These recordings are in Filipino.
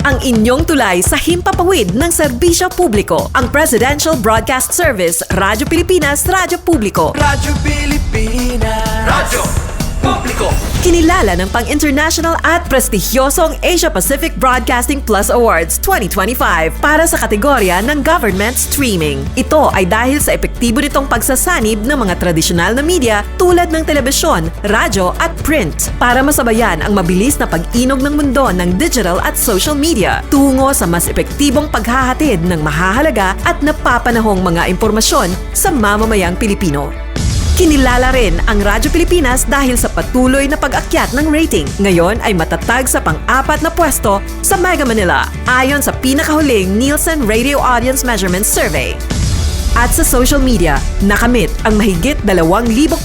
ang inyong tulay sa himpapawid ng serbisyo publiko. Ang Presidential Broadcast Service, Radyo Pilipinas, Radyo Publiko. Radyo Pilipinas. Radyo Publiko. Kinilala ng pang-international at prestigyosong Asia Pacific Broadcasting Plus Awards 2025 para sa kategorya ng Government Streaming. Ito ay dahil sa epektibo nitong pagsasanib ng mga tradisyonal na media tulad ng telebisyon, radyo at print para masabayan ang mabilis na pag-inog ng mundo ng digital at social media tungo sa mas epektibong paghahatid ng mahahalaga at napapanahong mga impormasyon sa mamamayang Pilipino. Kinilala rin ang Radyo Pilipinas dahil sa patuloy na pag-akyat ng rating. Ngayon ay matatag sa pang-4 na pwesto sa Mega Manila ayon sa pinakahuling Nielsen Radio Audience Measurement Survey. At sa social media, nakamit ang mahigit 2,000%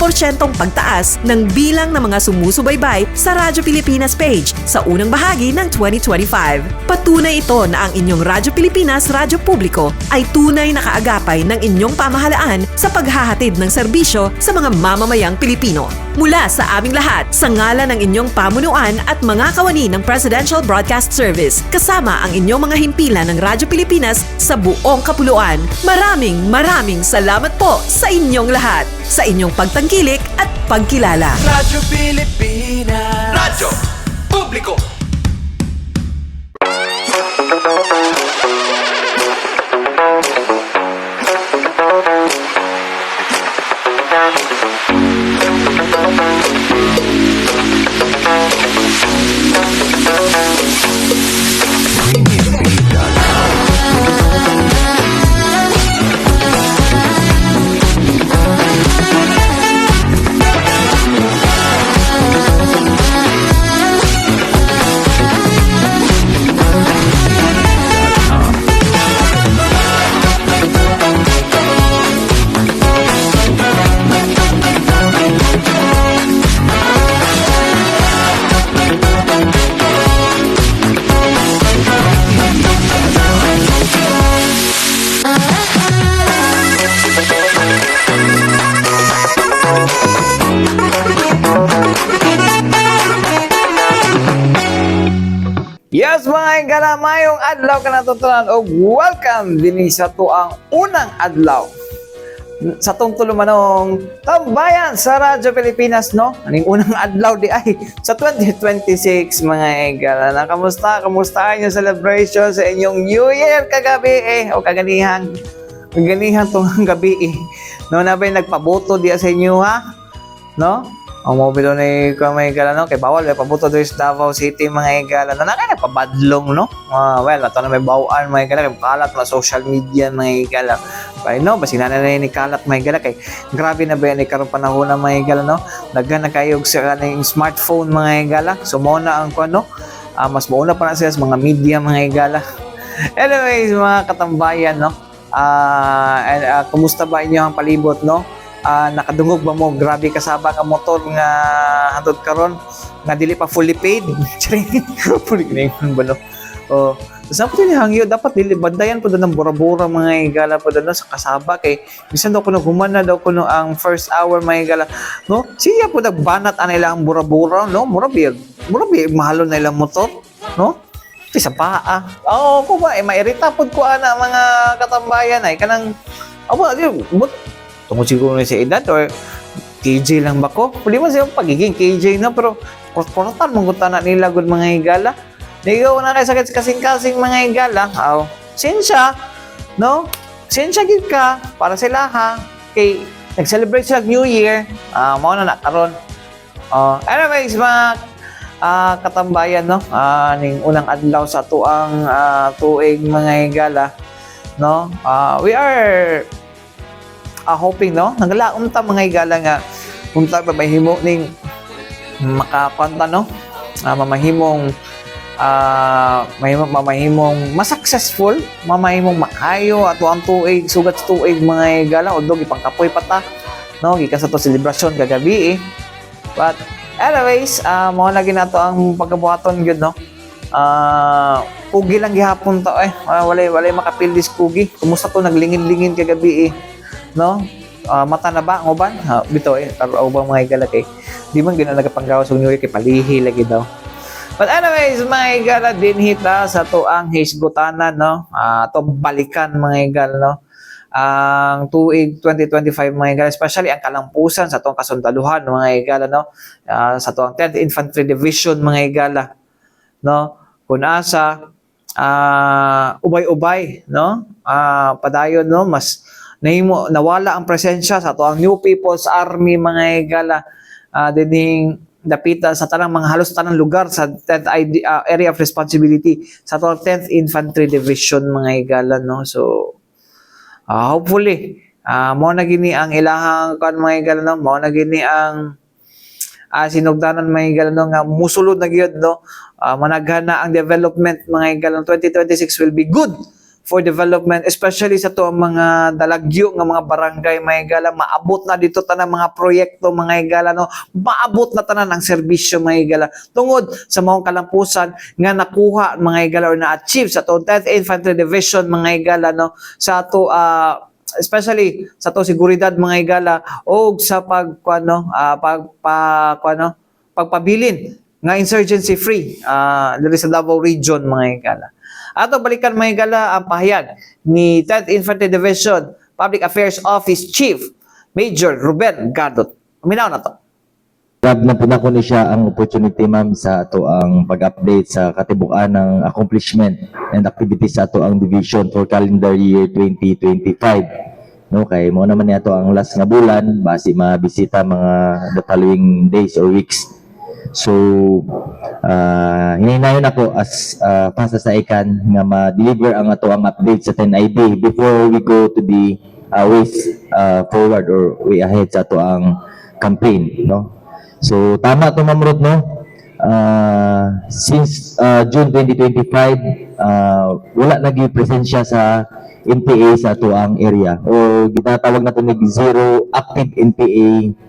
pagtaas ng bilang ng mga sumusubaybay sa Radyo Pilipinas page sa unang bahagi ng 2025. Patunay ito na ang inyong Radyo Pilipinas, Radyo Publiko ay tunay na kaagapay ng inyong pamahalaan sa paghahatid ng serbisyo sa mga mamamayang Pilipino. Mula sa aming lahat, sa ngalan ng inyong pamunuan at mga kawani ng Presidential Broadcast Service, kasama ang inyong mga himpilan ng Radyo Pilipinas sa buong kapuluan, maraming salamat po sa inyong lahat, sa inyong pagtangkilik at pagkilala. Radyo Pilipinas. Radyo Publiko. Yes, mga igala, mayong adlaw ka natutunan o welcome din sa tuang unang adlaw sa tong tulumanong tambayan sa Radyo Pilipinas, no? Aning unang adlaw di ay sa 2026, mga igala. Na kamusta yung celebration sa inyong New Year kagabi o kaganihan tong gabi no, na ba nagpaboto diya sa inyo, ha? No? Ang mobile ni mga igala, no? Kay bawal, may pabuto doon sa Davao City, mga igala. Na kaya nagpabadlong, no? Well, ito na may bawaan, mga igala. Kay kalat na social media, mga igala. Pero no, basi na ni kalat, mga igala. Kay grabe na ba yan, ikaroon panahon na, mga igala, no? Daghan na kayo sa kaning smartphone, mga igala. So, muna ang ano, mas mauna pa na sila sa mga media, mga igala. Anyways, mga katambayan, no? Kumusta ba inyo ang palibot, no? Nakadungog ba mo? Grabe kasaba ka motor nga handod karon nga dili pa fully paid. Fully kinahanglan ba, no? Sa po din hangyo dapat dili bandayan po doon ng bura-bura, mga igala po doon sa kasaba kay bisan daw kuno humana daw kuno ang first hour, mga igala, no? Siya po nagbanat anila ang bura-bura, no? Murabi mahalo na ilang motor, no? Sa paa. Ko ba mairita pod ko ana, mga katambayan ay kanang tungkol siguro na sa edad or KJ lang ba ko? Pwede mo siya pagiging KJ na, pero korporatan mong na nila good, mga igala. Nigaw na kayo sakit kasing-kasing, mga igala. Sensya, no? Sensya gid ka para sila, ha? Kay nag-celebrate sila New Year. Mao na nakaroon. Anyways, mga katambayan, no? Ning unang adlaw sa tuang tuig, mga igala, no? We are hoping, no? Naglaon ta, mga igala, nga unta ba mahimo ning makapanta, no? Mamahimong masuccessful, mamahimong makayo ato ang tuig, sugat sa tuig, mga igala, although ipangkapoy pa ta, no? Gikan sa to celebration kagabi, but anyways, mao na ginato ang pagkabuhaton gyud, no? Pugi lang gihapon ta, walay makapildis pugi. Kumusta to naglingin-lingin kagabi, no? Mata na ba ang uban? Bito karo ubang mga igala kay di man gina nagapanggawas og New Year kay palihi lagi daw. But anyways, mga igala, din hita sa tuang hisgutanan, no? To balikan, mga igala, no? Ang tuig 2025, mga igala, especially ang kalampusan sa tuang kasundaluhan, mga igala, no? Sa tuang 10th Infantry Division, mga igala, no? Kung asa, ubay-ubay, no? Padayon, no? Mas nawala ang presensya sa tuang New People's Army, mga igala, dining dapita sa tanang mga halos tanang lugar sa 10th area of responsibility sa 10th Infantry Division, mga igala, no? So hopefully mo na gini ang ilahang kan, mga igala, no? Mo na gini ang sinugdanan, mga igala, no? Nga musulod na gyud, no? Managhan na ang development, mga igala. 2026 will be good for development, especially sa to ang mga dalagyo nga mga barangay, mga igala. Maabot na dito tanan mga proyekto, mga igala, no? Maabot na tanan ang serbisyo, mga igala, tungod sa maong kalampusan nga nakuha, mga igala, or na-achieve sa to 10th Infantry Division, mga igala, no? Sa to especially sa to seguridad, mga igala, o sa pagpabilin nga insurgency free diri sa Davao Region, mga igala. Ato balikan, mga igala, ang pahayag ni 10th Infantry Division Public Affairs Office Chief Major Ruben Gardot. Uminaw na to. Grab na po na ko ni siya ang opportunity, ma'am, sa ato ang pag-update sa katibukan ng accomplishment and activities sa ato ang division for calendar year 2025. No, kay mo naman niya to ang last nga bulan base mabisita mga the following days or weeks. So, hinahinayon ako as fast as I can nga ma-deliver ang ato ang update sa 10ID before we go to the ways forward or way ahead sa ato ang campaign, no? So, tama to, Ma'am Ruth, no? Since June 2025, wala naging presensya sa NPA sa ato ang area, o ginatawag na ito zero active NPA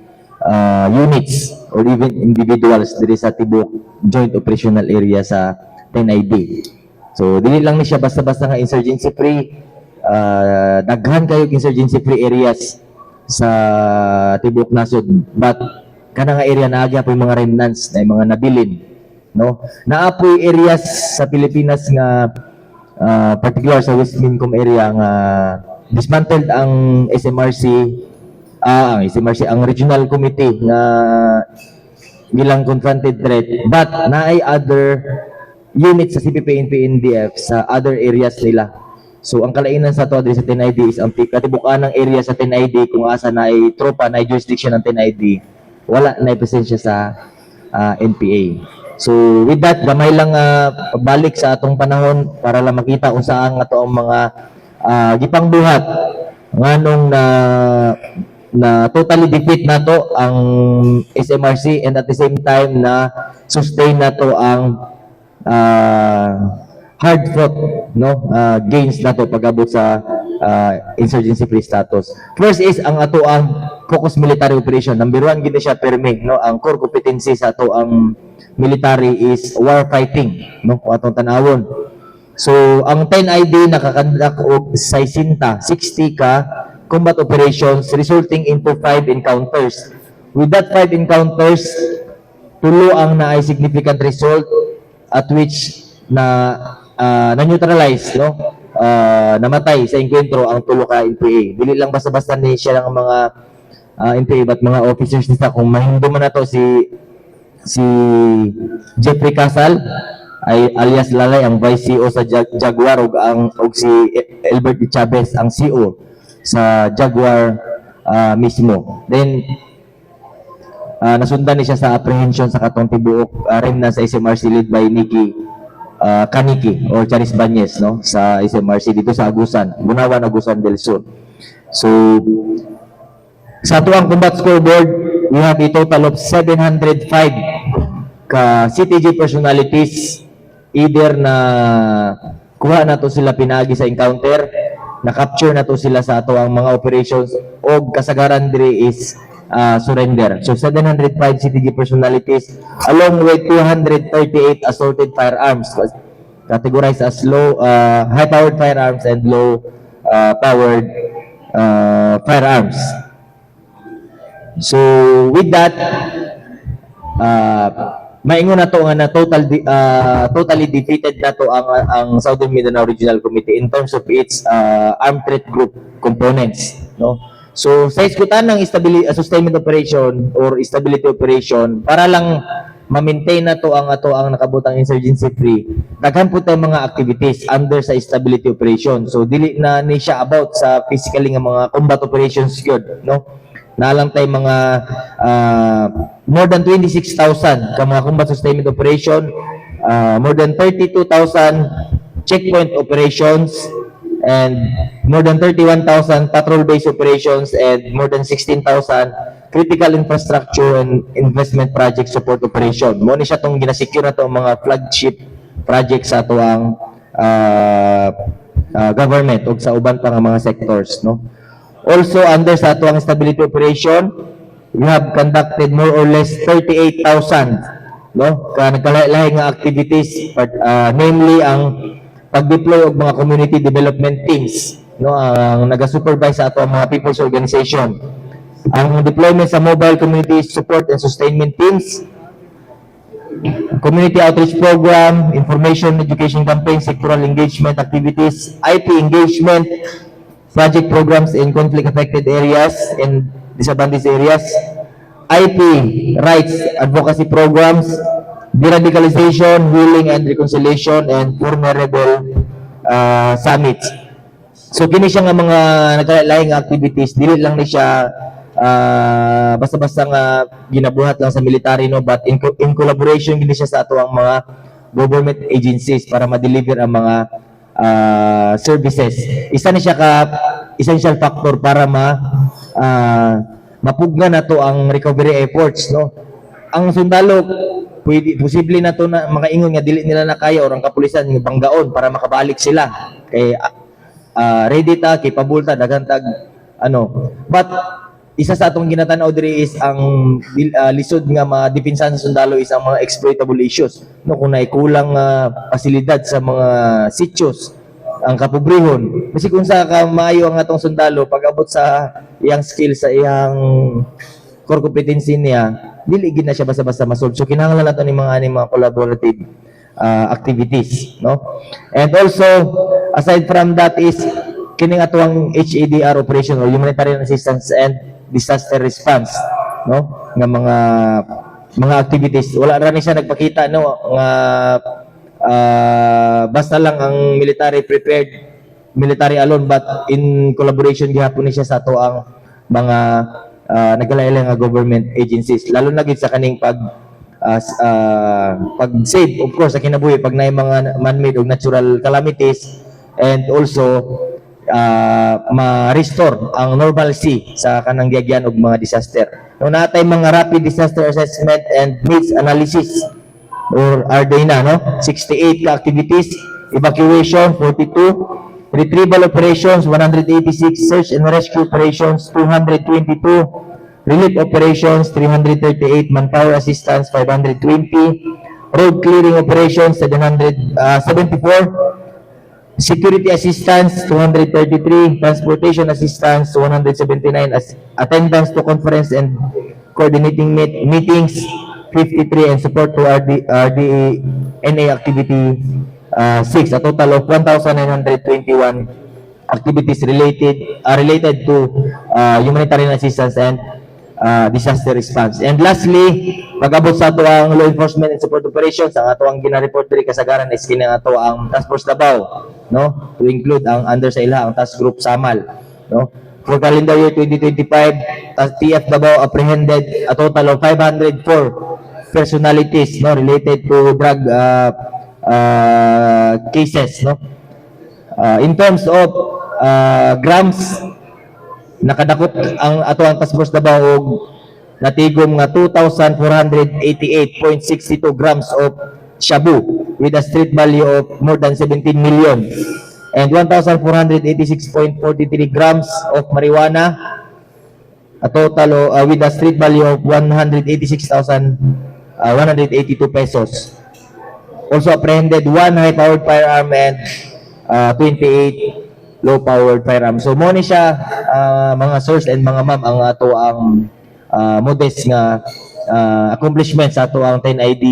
units or even individuals diri sa tibok joint operational area sa 10ID. So dili lang ni siya basta-basta nga insurgency free, daghan kayo insurgency free areas sa tibok nasod, but kana nga area naagya po mga remnants na mga nabilin, no? Naapoy areas sa Pilipinas nga particular sa West Mincom area nga dismantled ang SMRC, ang regional committee na bilang confronted threat, but naay other units sa CPP, NPA, sa other areas nila. So ang kalainan sa to sa 10ID is ang katibukan ng area sa 10ID kung asa naay tropa, naay jurisdiction ng 10ID, wala naay presensya sa NPA. So with that, gamay lang balik sa atong panahon para lang makita kung saan ato ang mga gipangbuhat nganong na totally defeat nato ang SMRC, and at the same time na sustain nato ang hard fought, no, gains nato pag-abot sa insurgency free status. First is ang ato ang focus military operation. Number 1 gid siya permi, no? Ang core competency sa ato ang military is war fighting, no? Kung atong tanawon. So ang 10ID nakakandak og 60 ka combat operations resulting into 5 encounters. With that 5 encounters, tulo ang naay significant result at which na-neutralize, no? Namatay sa engkwentro ang tulo ka NPA. Dili lang basta-basta ni siya lang mga NPA, but mga officers nila. Kung mahindo man na to si Jeffrey Casal, alias Lalay, ang Vice CEO sa Jaguar, og si Albert D. Chavez, ang CEO sa Jaguar mismo. Then nasundan ni siya sa apprehension sa katong tibuok remnants sa SMRC led by Nikki Kaniki or Charis Banyes, no, sa SMRC dito sa Agusan, Bunawan, Agusan del Sur. So sa tuang combat scoreboard, we have a total of 705 ka CTG personalities, either na kuha na to sila pinagi sa encounter, na-capture na to sila sa ato ang mga operations, o kasagaran diri is surrender. So 705 CTG personalities along with 238 assorted firearms categorized as low high-powered firearms and low powered firearms. So with that, maingon na to nga na totally defeated na to ang Southern Mindanao Regional Committee in terms of its armed threat group components, no? So sa iskutan ng sustainment operation or stability operation para lang ma-maintain na to ang nakabutang insurgency free, daghan po tayong mga activities under sa stability operation. So dili na ni siya about sa physically nga mga combat operations gyud, no? Nalang tayo mga more than 26,000 ka mga combat sustainment operation, more than 32,000 checkpoint operations, and more than 31,000 patrol-based operations, and more than 16,000 critical infrastructure and investment project support operation. Mo ni siya tong ginasecure na to mga flagship projects sa ato ang government ug sa uban pa nga mga sectors, no? Also under sa ato ang stability operation, we have conducted more or less 38,000, no, ka nagkalain nga activities, namely ang pag-deploy og mga community development teams, no, ang naga-supervise sa ato ang mga people's organization. Ang deployment sa mobile community support and sustainment teams, community outreach program, information education campaign, sectoral engagement activities, IP engagement, project programs in conflict-affected areas and disadvantaged areas, IP rights advocacy programs, deradicalization, healing and reconciliation, and vulnerable summits. So kini siya nga mga nagkalaing activities, dili lang ni siya basta-basta nga ginabuhat lang sa military, no, but in collaboration gini siya sa ato ang mga government agencies para ma-deliver ang mga services. Isa ni siya ka essential factor para mapugna na to ang recovery efforts, no. Ang sundalo posible na to na makaingon nga dili nila na kaya or ang kapulisan nga banggaon para makabalik sila kay ready ta, capable ta, daghan tag but isa sa atong ginatanaw diri is ang lisod nga madepensahan sa sundalo is ang mga exploitable issues, no, kung naikulang pasilidad sa mga sitios, ang kapobrehon, kasi kung sa ka maayo ang atong sundalo pag abot sa iyang skill, sa iyang core competency niya, dili gid na siya basta-basta masolve. So kinahanglan nato ni mga collaborative activities, no. And also aside from that is kining atong HADR operation or humanitarian assistance and disaster response, no, nga mga activities. Wala ra ni siya nagpakita, no, nga basta lang ang military alone, but in collaboration gihapon ni siya sa ato ang mga nagkalain nga government agencies, lalo na gid sa kaning pag-save of course sa kinabuhi pag naay mga man-made o natural calamities, and also ma-restore ang normalcy sa kanang giyagyan og mga disaster. No, natay mga rapid disaster assessment and needs analysis or RDNA, no, 68 ka activities, evacuation 42, retrieval operations 186, search and rescue operations 222, relief operations 338, manpower assistance 520, road clearing operations 774, security assistance 233, transportation assistance 179, attendance to conference and coordinating meetings 53, and support to RDNA activity 6, a total of 1,921 activities related to humanitarian assistance and disaster response. And lastly, pag-abot sa ato ang law enforcement and support operations, ang ato ang gina-report diri kasagaran is kini ato ang Task Force Davao, no, to include ang under sa ila ang Task Group Samal, no. For calendar year 2025, TF Davao apprehended a total of 504 personalities, no, related to drug cases, no. In terms of grams, nakadakot ang ato ang Task Force Davao og natigom nga 2,488.62 grams of shabu with a street value of more than 17 million, and 1,486.43 grams of marijuana, a total with a street value of 186,182 pesos. Also apprehended 1 high-powered firearm and 28 low-powered firearm. So mo ni siya mga source and mga ma'am ang ato ang modest nga accomplishments sa ato ang 10ID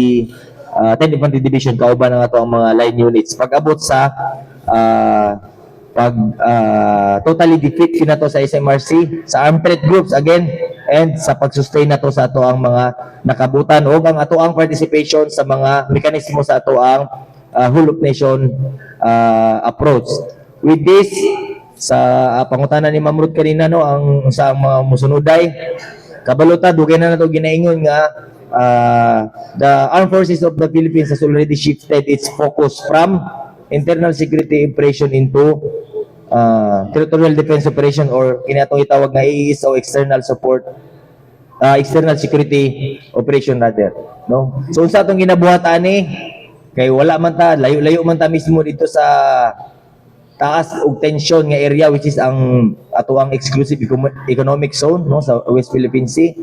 10 Infantry Division kauban ng ato ang mga line units pag-abot sa totally defeat kinato sa SMRC sa armed threat groups again and sa pag-sustain nato sa ato ang mga nakabutan o ang ato ang participation sa mga mekanismo sa ato ang whole of nation approach. With this sa pangutana ni Ma'am Ruth kanina no ang sa mga musunuday kabalota dugay na nato ginaingon nga the armed forces of the Philippines has already shifted its focus from internal security operation into territorial defense operation or kinatong itawag na IES o external support external security operation rather no so unsa atong ginabuhat ani kay wala man ta layo-layo man ta mismo dito sa taas og tension nga area which is ang ato ang exclusive economic zone no sa West Philippine Sea.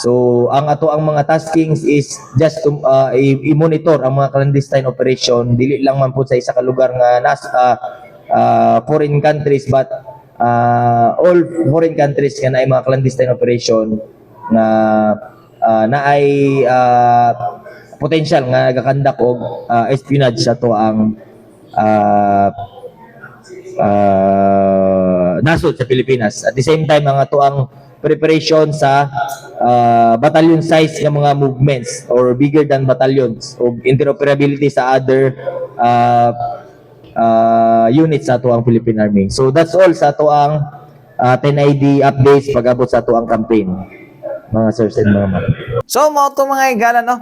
So ang ato ang mga taskings is just to i-monitor ang mga clandestine operation dili lang man po sa isa ka lugar nga nasa foreign countries but all foreign countries nga naay mga clandestine operation na naay potential nga nagakandak og espionage sa to ang nasod sa Pilipinas. At the same time ang ato ang preparation sa battalion size ng mga movements or bigger than battalions o interoperability sa other units sa ato ang Philippine Army. So that's all sa ato ang 10ID updates pag-abot sa ato ang campaign. Mga sirs and mga ma'am. So, mo ito mga igala, no?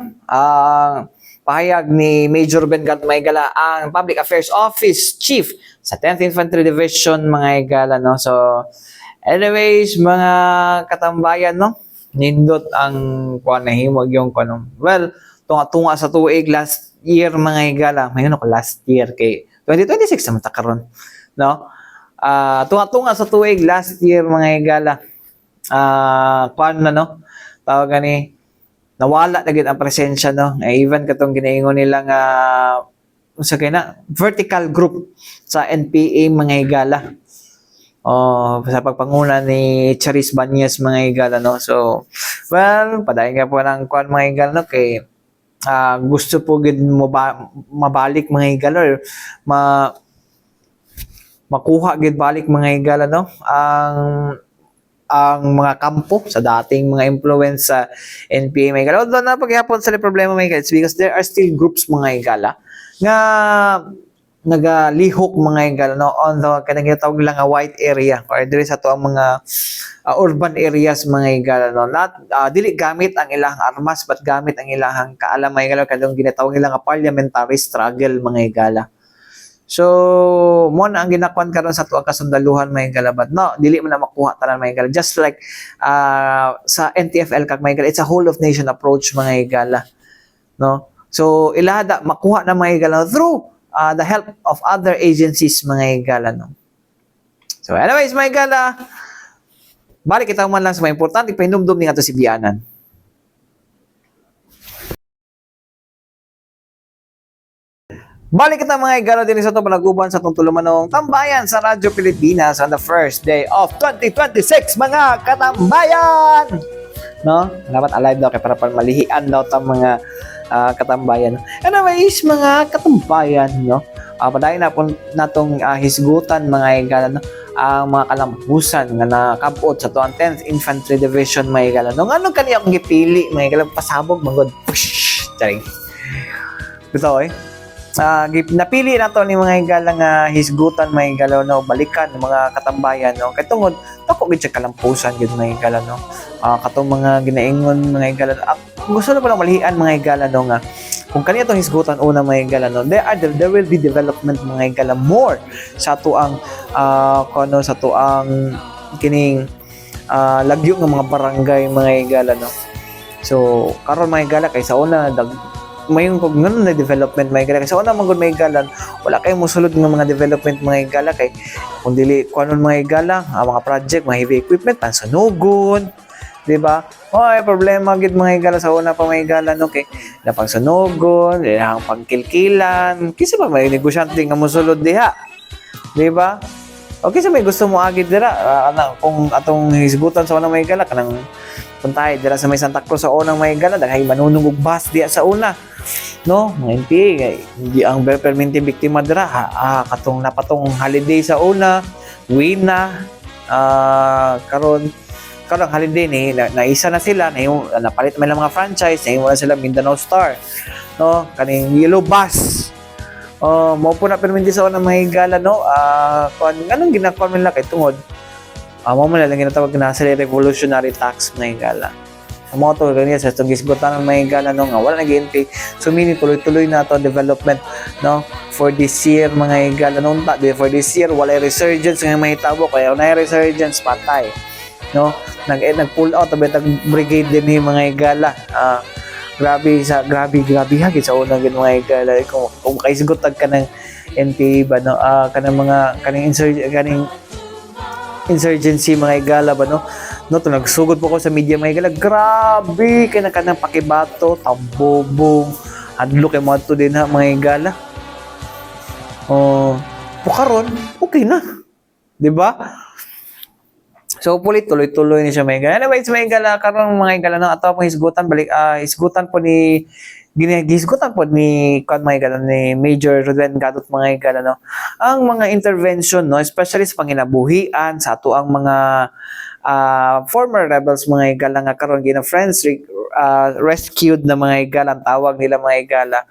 Pahayag ni Major Bengat Maygala, ang Public Affairs Office Chief sa 10th Infantry Division, mga igala, no? So, anyways, mga katambayan, no? Nindot ang nahimog yung kanong. Well, tunga-tunga sa tuig last year, mga igala. Mayroon ako last year kay 2026 naman ta karon, no? Tunga-tunga sa tuig last year, mga igala. No? Tawag ni nawala na gid ang presensya no even katong ginaingon nila nga unsa kay na vertical group sa NPA mga higala sa pagpanguna ni Charis Banyes mga higala no so well padayon nga po ng kuan mga higala no kay gusto po gid mo mabalik mga higala or makuha gid balik mga higala no ang mga kampo sa dating mga influence sa NPA may higala. Although na paghihapon sa problema may higala, it's because there are still groups mga higala nga nagalihok mga higala no, on the kanang tawag lang nga white area or diri sa to ang mga urban areas mga higala no. Not dili gamit ang ilang armas but gamit ang ilang kaalam mga higala kadong ginatawag nila nga parliamentary struggle mga higala. So, mo na ang ginakuan karon sa tuang kasundaluhan may galabad. No, dili man na makuha tanan may gala. Just like sa NTFL kag may gala, it's a whole of nation approach mga gala. No? So, ilahada makuha na mga gala through the help of other agencies mga gala no. So, anyways mga gala, balik kita man lang sa mga importante pahinumdum ni ato si Bianan. Balik kita mga igalo din sa ito panaguban sa itong tulumanong tambayan sa Radyo Pilipinas on the first day of 2026 mga katambayan! No? Dapat alive daw kaya para malihian daw itong mga katambayan. Anyways, mga katambayan, no? Padayon na po natong hisgutan mga igalo, no? Ang mga kalampusan nga nakabot sa 10th Infantry Division mga igalo. No? Anong kaniyang gipili mga igalo? Pasabog, magod. Push! Charing. Bito napili na to ni mga higala nga hisgutan mga higala no balikan ng mga katambayan no kay tungod ako gid sa kalampusan gid mga higala no katong mga ginaingon mga higala gusto na pala malihian mga higala no nga kung kaniya tong hisgutan una mga higala no there will be development mga higala more sa tuang kuno sa tuang kining lagyo ng mga barangay mga higala no so karon mga higala kay sa una mayong kog ngon na development may gala kasi una man gud may galan wala kay mosulod ng mga development mga gala kay kung dili kuanon mga gala mga project mga heavy equipment pansunugon di ba problema gid mga gala sa una pa may gala no kay na pangsunugon ang pagkilkilan kisa pa may negosyante nga mosulod diha di ba okay sa may gusto mo agid dira kung atong hisgutan sa una may gala kanang puntay dira sa may Santa Cruz sa unang may gala daghay manunong og bus diya sa una, no? Mga NPA kay hindi ang permanente biktima dira katong napatong holiday sa una, wina karon holiday ni naisa na sila napalit man lang mga franchise na sila Mindanao Star, no? Kaning Yellow Bus mo po na permanente sa unang mga gala, no? Anong ginagawa nila kay tungod mo man lang ginatawag na sa revolutionary tax mga higala. Ang mga to ganyan sa itong gisgutan ng mga higala no nga wala nag-NPA. So meaning tuloy-tuloy na to development, no, for this year mga higala nung for this year wala resurgence ng mga hitabo kaya na resurgence patay, no, nag-pull out of it brigade din ni mga higala. Grabe hagit sa unang gid mga higala kung kaisgutag ka ng NPA ba, no, kaning insurgency mga higala ba, no to nagsugod po ko sa media mga higala, grabe kay kanang pakibato tambobong adlo kay mo to din ha mga higala. Pukaron okay na, di ba? So tuloy-tuloy ni siya mga higala. Anyways mga higala karon mga higala no ato pong hisgutan balik hisgutan po ni gisgutan po ni mga higala ni Major Ruben Gadot mga higala, no, ang mga intervention, no, especially sa panginabuhian sa ato ang mga former rebels mga higala nga karon gina friends rescued na mga higala ang tawag nila mga higala,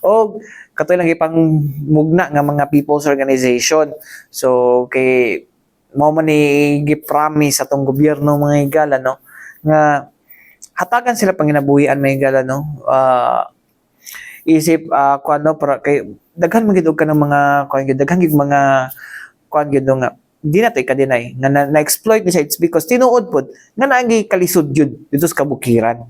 o katoy lang ipang mugna nga mga people's organization. So kay mo man ni gi-promise atong gobyerno mga higala, no, nga hatagan sila panginabuhian mga higala, no. Isip kuano para kay daghan magid ka ng mga daghan gid mga kuan gid nga di na tay ka-deny nga na-exploit ni siya. It's because tinuod pod nga naagi kalisod jud dito sa kabukiran.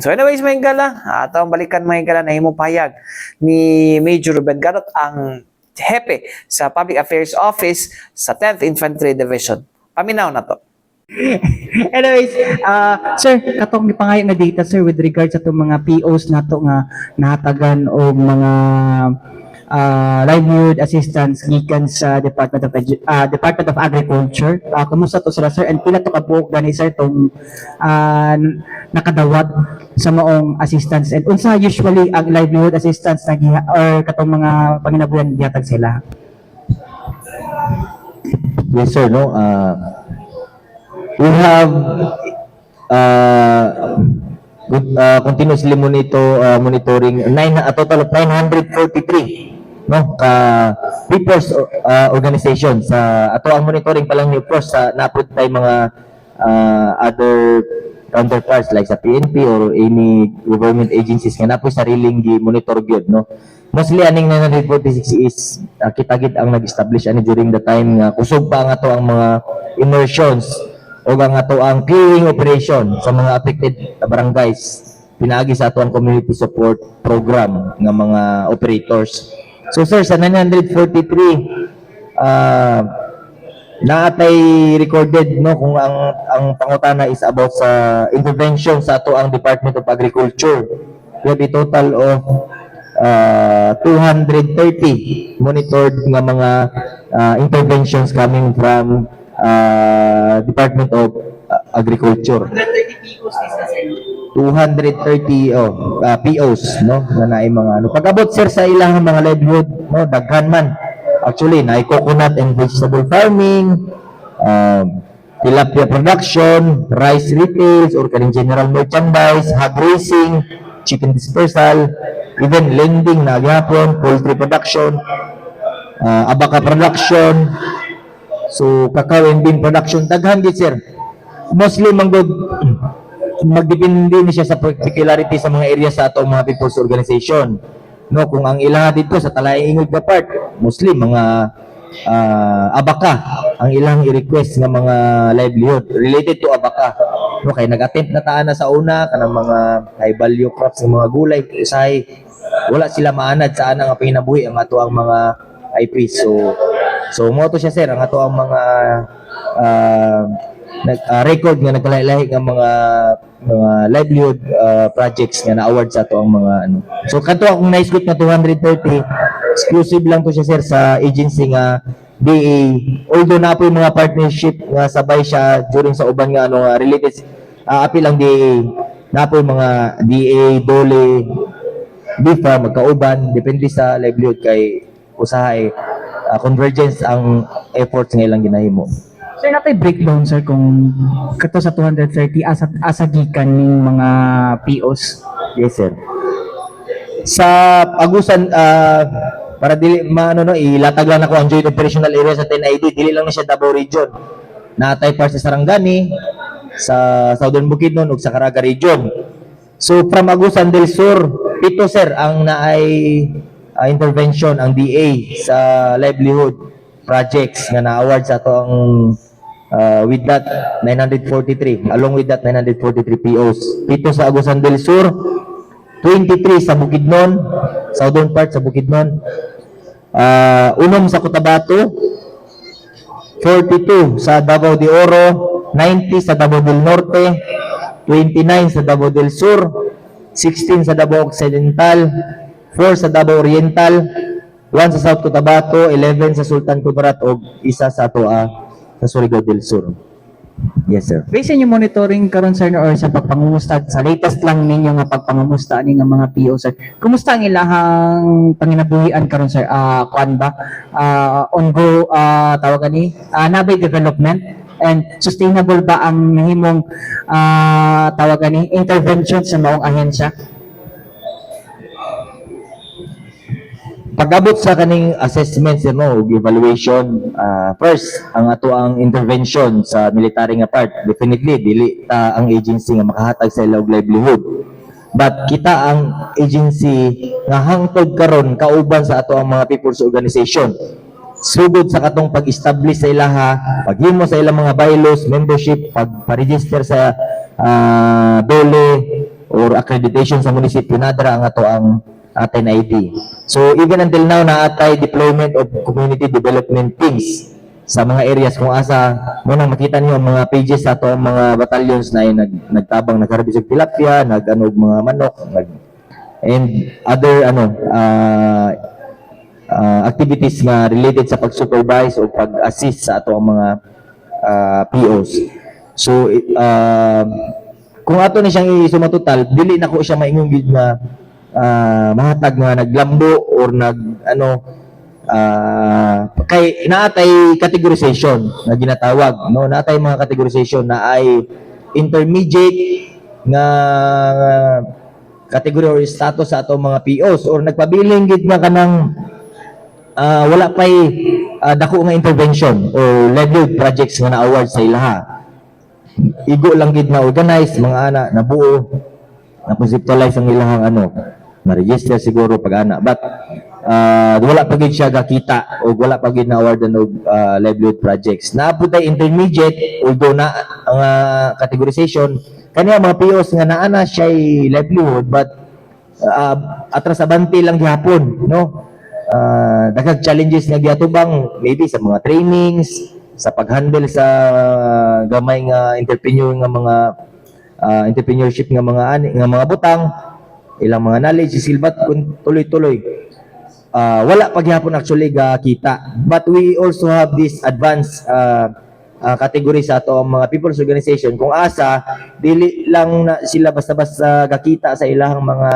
So anyways mga higala, atong balikan mga higala na himo payag ni Major Ruben Gadot ang hepe sa Public Affairs Office sa 10th Infantry Division. Paminaw na to. Anyways, sir, katong gipangayo nga data sir with regards sa itong mga POs nato nga nahatagan o mga livelihood assistance gikan sa Department of Agriculture. Kumusta to sila sir and pila to ka buok gani sir tong nakadawat sa maong assistance and unsa usually ang livelihood assistance na or katong mga panginabuhian gihatag sila? Yes sir, no. We have continuously monitoring a total of 943, no, people's organization sa ato ang monitoring pa lang ni pros sa naapod tay mga other counterparts like sa PNP or any government agencies nga napoy sariling gi-monitor gyud, no. Mostly aning 946 is kita gid ang nag-establish ani during the time nga kusog pa nga to ang mga immersions o ang ato ang clearing operation sa mga affected barangays pinaagi sa ato ang community support program ng mga operators. So sir, sa 943 naatay recorded, no, kung ang pangutana is about sa intervention sa ato ang Department of Agriculture. We have a total of 230 monitored nga mga interventions coming from Department of Agriculture. 230 POs, no, na naay mga ano. Pag-abot sir sa ilang mga livelihood, no, daghan man. Actually, naay coconut and vegetable farming, tilapia production, rice retails or kaning general merchandise, hog racing, chicken dispersal, even lending na gyapon, poultry production, abaka production, so cacao and bean production, daghan gid sir. Mostly manggod magdepende ni siya sa particularity sa mga area sa atong mga people's organization. No, kung ang ilang dito sa Talaingog na part, mostly mga abaka ang ilang i-request nga mga livelihood related to abaka. No, kay nag-attempt na taan na sa una kanang mga high value crops ng mga gulay usahay wala sila maanad sa ana nga pinabuhi ang ato ang mga IP. So mo to siya sir ang ato ang mga record nga nagkalahi-lahi nga mga livelihood projects nga na-award sa ato ang mga ano. So kanto akong naisgot na 230 exclusive lang to siya sir sa agency nga DA, although na po yung mga partnership nga sabay siya during sa uban nga ano related apil ang DA. Napoy mga DA, DOLE, BIFA, magkauban, depende sa livelihood kay usahay. Convergence ang efforts nga ilang ginahimo. Sir, natay breakdown sir kung kato sa 230 asa gikan ning mga POs. Yes, sir. Sa Agusan, para dili maano no, ilatag lang ako ang joint operational area sa 10ID, dili lang na siya Davao Region. Natay par sa Sarangani, sa Southern Bukidnon ug sa Caraga Region. So from Agusan del Sur, 7 sir ang naay intervention ang DA sa livelihood projects nga na-award sa ato ang with that 943, along with that 943 POs. 7 sa Agusan del Sur, 23 sa Bukidnon, southern part sa Bukidnon, 1 sa Cotabato, 42 sa Davao de Oro, 90 sa Davao del Norte, 29 sa Davao del Sur, 16 sa Davao Occidental, 4 sa Davao Oriental, 1 sa South Cotabato, 11 sa Sultan Kudarat, o isa sa Toa sa Surigao del Sur. Yes, sir. Based on yung monitoring karon sir or sa pagpangumusta sa latest lang ninyo nga pagpangumusta ani nga mga PO sir. Kumusta ang ilahang panginabuhian karon sir? Kuan ba? Tawagan ni nabay development and sustainable ba ang himong tawagan ni intervention sa maong ahensya? Pag-abot sa kaning assessment sir no, ug evaluation, first ang ato ang intervention sa military nga part, definitely dili ang agency nga makahatag sa ilang livelihood, but kita ang agency nga hangtod karon kauban sa ato ang mga people's organization sugod sa katong pag-establish sa ilaha, paghimo sa ilang mga bylaws, membership, pag-register sa DOLE or accreditation sa munisipyo, nadara ang ato ang 10ID. So even until now naatay deployment of community development teams sa mga areas kung asa mo nang makita niyo ang mga pages sa ato ang mga battalions na ay nagtabang nagharvest og tilapia, nag-anog mga manok, and other activities nga related sa pag-supervise o pag-assist sa ato ang mga POs. So kung ato ni siyang isumatotal, dili na ko siya maingon gid na mahatag nga naglambo or kay naatay categorization na ginatawag no, naatay mga categorization na ay intermediate nga category or status sa ato mga POs or nagpabiling gid nga kanang wala pay dako nga intervention or livelihood projects nga na-award sa ilaha. Igo lang gid na organize mga ana nabuo na conceptualize ang ilahang ma-register siguro pag-ana, but wala pa gid siya gakita o wala pa gid na-awardan og livelihood projects. Naaputay intermediate, although na ang categorization kaniya mga POs nga naana siya livelihood, but atras abante lang gihapon no. Daghang challenges nga giatubang maybe sa mga trainings, sa pag-handle sa gamay nga entrepreneurship nga mga butang, ilang mga knowledge silbat kun tuloy-tuloy wala paghihapon actually kita, but we also have this advanced category sa ato mga people's organization kung asa dili lang na sila basta-basta gakita sa ilahang mga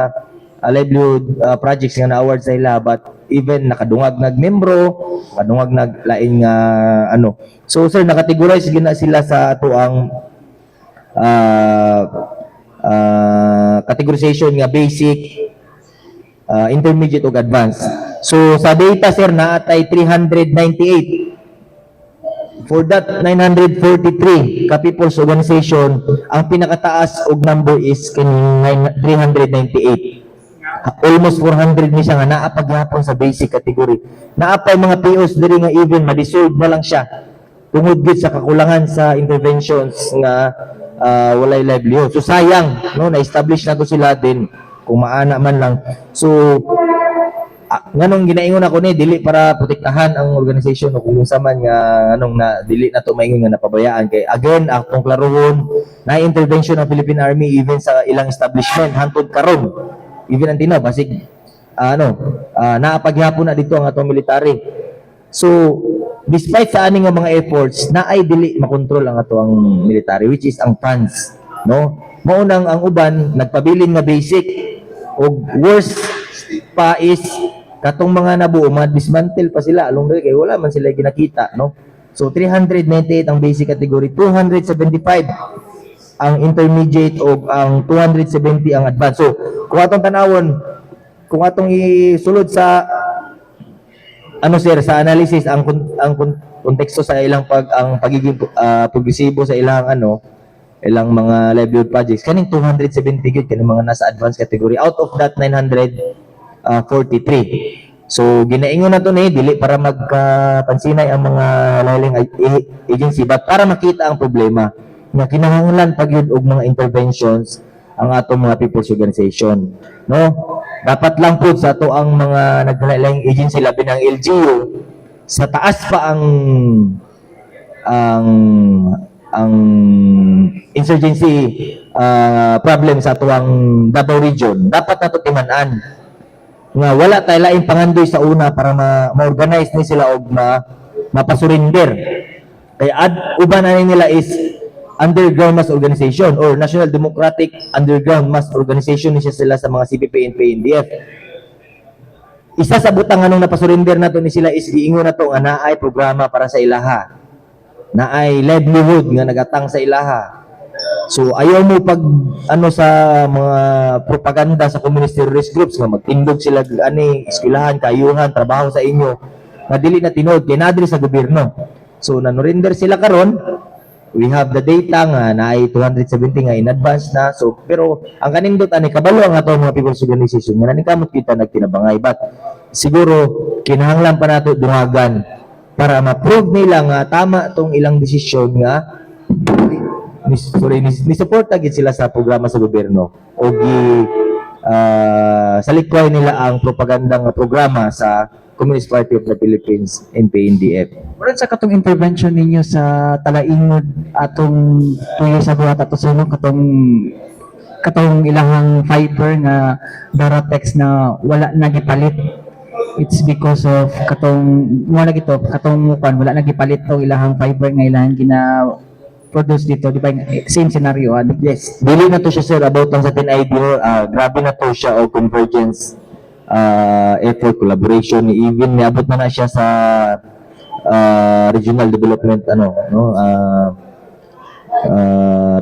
livelihood projects nga na-award sa ila, but even nakadungag nagmembro, nakadungag naglain nga so sir nakategorize gina sila sa ato ang categorization nga basic, intermediate ug advanced. So sa data sir naatay 398. For that 943 ka people's organization, ang pinakataas og number is kining 398. Almost 400 ni siya nga naa paghapon sa basic category. Naapay mga POs diri nga even ma-dissolve na lang siya tungod gid sa kakulangan sa interventions nga walay livelihood. So sayang no, na-establish na to sila din kung maana man lang. So nganong ginaingon ako ni dili para protektahan ang organization o kung sa man nga anong na dili na to maingon nga napabayaan kay again akong klarohon na intervention ng Philippine Army even sa ilang establishment hantod karon even until now basig naapaghapon na dito ang atong military. So despite sa aning mga efforts na ay dili makontrol ang ato ang military, which is ang funds no? Maunang ang uban nagpabilin nga basic o worse pa is katong mga nabuo mga dismantle pa sila along the way kay wala man sila ginakita, no? So 398 ang basic category, 275 ang intermediate o ang 270 ang advanced. So kung atong tanawon, kung atong isulod sa ano sir sa analysis ang konteksto sa ilang ang pagiging progresibo sa ilang ilang mga livelihood projects kaning 270 gyud kaning mga nasa advanced category out of that 943. So ginaingon nato ni dili para magpansinay ang mga lahiling agency but para makita ang problema nga kinahanglan pagyud og mga interventions ang atong mga people's organization, no? Dapat lang po sa ato ang mga naglahiling agency labi ng LGU sa taas pa ang insurgency problem sa ato ang Davao region. Dapat nato timan-an nga wala tayo laing pangandoy sa una para ma-organize ni sila og mapasurinder. Kaya uban na nila is underground mass organization or National Democratic Underground Mass Organization niya sila sa mga CPP and PNDF. Isa sa butang anong napasurinder nato ni sila is giingon nato nga naay programa para sa ilaha. Naay livelihood nga nagatang sa ilaha. So ayaw mo pag sa mga propaganda sa communist terrorist groups nga magtindog sila eskwelahan, kayuhan, trabaho sa inyo nga dili na tinuod kay nadri sa gobyerno. So nanurinder sila karon. We have the data nga naay 270 nga in advance na. So pero ang kanindot ani kabalo ang ato mga people's organization nga nanikamot kita nagtinabangay but siguro kinahanglan pa nato dungagan para ma-prove nila nga tama tong ilang desisyon nga ni suporta gid sila sa programa sa gobyerno o sa likway nila ang propaganda nga programa sa Communist Party of the Philippines and PNDF. Murag sa katong intervention ninyo sa talaingod atong tuyo sa buhat ato sunod katong ilahang fiber nga Daratex na wala nagipalit. It's because of katong wala wala nagipalit tong ilahang fiber nga ilahang produce dito, di ba? Same scenario. Yes. Dili na to siya sir about lang sa 10 idea. Grabe na to siya o convergence effort, collaboration, even niabot na siya sa regional development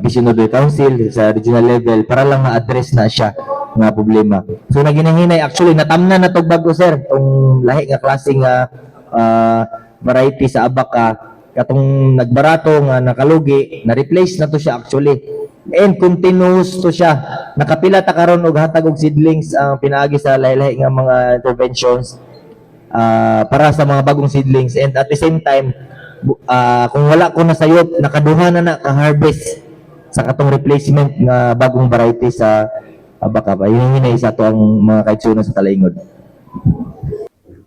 Visionary Council sa regional level para lang ma-address na siya nga problema. So naginahinay actually natamnan na to bago sir tong lahi nga klase nga variety sa abaka katong nagbarato nga nakalugi na-replace na to siya actually and continuous to siya nakapila ta karon og hatag og seedlings ang pinaagi sa lahi-lahi nga mga interventions para sa mga bagong seedlings and at the same time kung wala ko na sayop nakaduha na ka-harvest sa katong replacement nga bagong variety sa abaka pa yun hinay sa to ang mga kaitsuno sa Talaingod.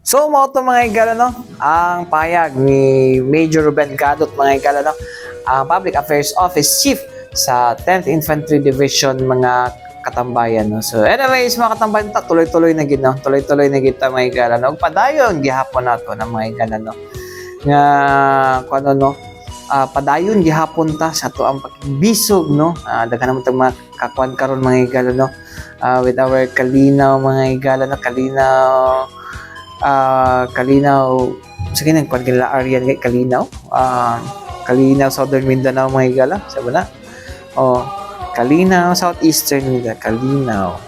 So, mga ito mga igala, ang payag ni Major Ruben Gadot, mga igala, ang Public Affairs Office Chief sa 10th Infantry Division, mga katambayan. So, anyways, mga katambayan, tuloy-tuloy na gid, tuloy-tuloy na gid mga igala, padayon, gihapon nato na mga igala, nga, padayon, gihapon ta sa to ang pagbisog, daghan naman itong mga kakuan karon mga igala, with our Kalinaw, mga igala, Kalinaw, sige nang pagkila Aryan kay Kalinaw, Kalinaw Southern Mindanao mga higala, sabi na Kalinaw Southeastern Mindanao, Kalinaw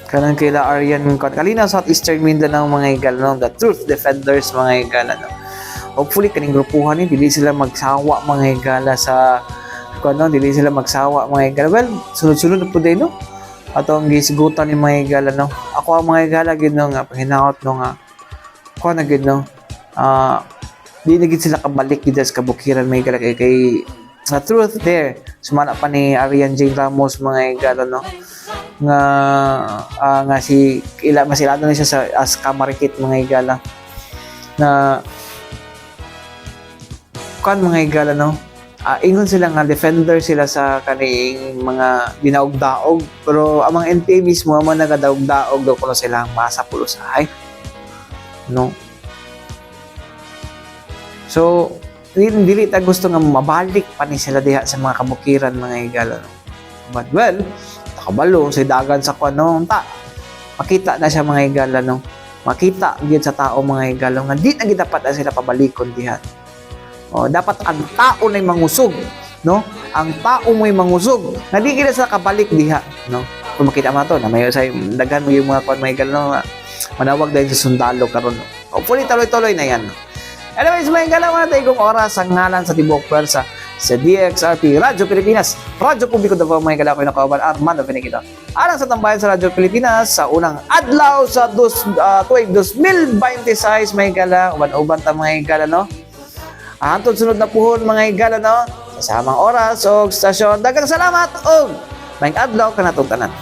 kanang kila Aryan Kalinaw Southeastern Mindanao mga higala, the Truth Defenders mga higala, hopefully kaning grupuhan ni dili sila magsawa mga higala sa dili sila magsawa mga higala. Well, sunod-sunod na po din atong gisigutan ni mga higala ako ang mga higala gid nga panghinahot nga ako na gid di na gid sila kabalik gid sa kabukiran mga higala kay sa truth there sumala pa ni Arian Jane Ramos mga higala nga si masilado na siya sa as kamarikit mga higala na kan mga higala ingon sila nga defender sila sa kaning mga dinaog-daog pero ang mga NPA mismo ang mga nagadaog-daog daw kuno sila ang masa pulusahay so dili ta gusto nga mabalik pa ni sila diha sa mga kabukiran mga higala. But well, nakabalo sa dagan sa kuno ta. Makita na siya mga higala no. Makita gyud sa tao mga higala nga di na gid dapat na sila pabalikon diha. Dapat ang tao na mangusog, no? Ang tao mo'y mangusog. Na di kita sa kabalik diha, no? Kung makita mo to, na may sa daghan mo yung mga kuan mga higala no. Manawag dahil sa sundalo karon. Hopefully tuloy-tuloy na yan. Anyways, may galaw na tayo kong oras ang ngalan sa Tibok Pwersa sa DXRP Radyo Pilipinas. Radyo Publiko Davao, may galaw ko yung nakauban Armando Finiquito. Alang sa tambayan sa Radyo Pilipinas sa unang adlaw sa tuig 2026 may galaw. Uban-uban ta mga higala, no? Hantod sunod na puhon mga higala, no? Sa samang oras o stasyon. Dagang salamat o may adlaw ka na tanan.